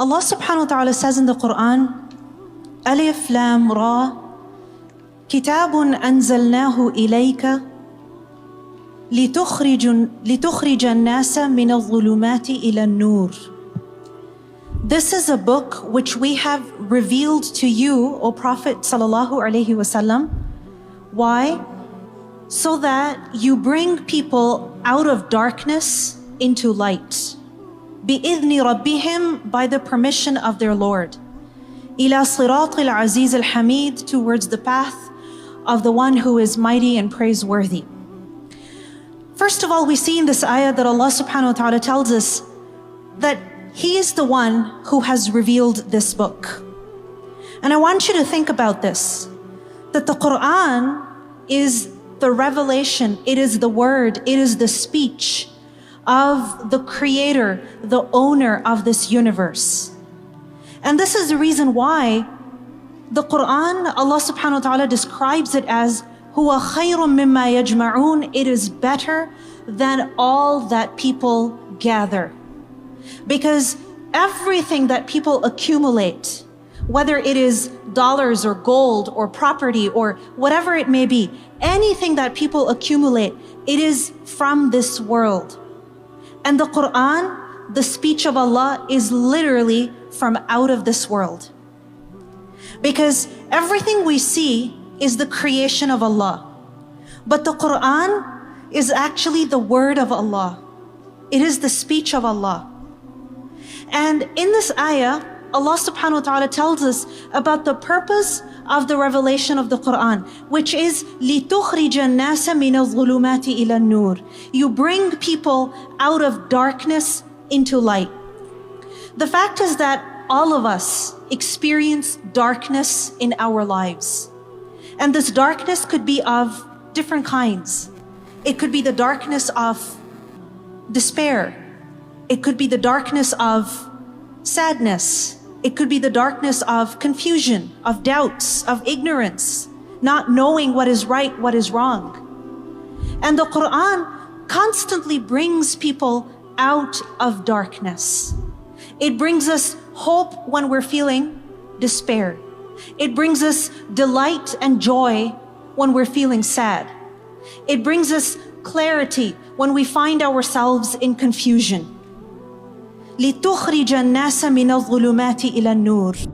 Allah subhanahu wa ta'ala says in the Quran, Alif Lam Ra, Kitabun anzalnahu ilayka لتخرج الناس من الظلمات إلى النور. This is a book which we have revealed to you, O Prophet sallallahu alaihi wasallam. Why? So that you bring people out of darkness into light. بِإِذْنِ رَبِّهِمْ, by the permission of their Lord. إِلَى صِرَاطِ الْعَزِيزِ الْحَمِيدِ, towards the path of the one who is mighty and praiseworthy. First of all, we see in this ayah that Allah subhanahu wa ta'ala tells us that He is the one who has revealed this book. And I want you to think about this, that the Quran is the revelation, it is the word, it is the speech of the creator, the owner of this universe. And this is the reason why the Quran, Allah subhanahu wa ta'ala describes it as huwa khairun mimma yajma'un, it is better than all that people gather. Because everything that people accumulate, whether it is dollars or gold or property or whatever it may be, anything that people accumulate, it is from this world. And the Quran, the speech of Allah, is literally from out of this world. Because everything we see is the creation of Allah. But the Quran is actually the word of Allah. It is the speech of Allah. And in this ayah, Allah subhanahu wa ta'ala tells us about the purpose of the revelation of the Quran, which is لِتُخْرِجَ النَّاسَ مِنَ الظُّلُمَاتِ إِلَى النُّورِ. You bring people out of darkness into light. The fact is that all of us experience darkness in our lives. And this darkness could be of different kinds. It could be the darkness of despair. It could be the darkness of sadness. It could be the darkness of confusion, of doubts, of ignorance, not knowing what is right, what is wrong. And the Quran constantly brings people out of darkness. It brings us hope when we're feeling despair. It brings us delight and joy when we're feeling sad. It brings us clarity when we find ourselves in confusion. لِتُخْرِجَ النَّاسَ مِنَ الظُّلُمَاتِ إِلَى النُّورِ.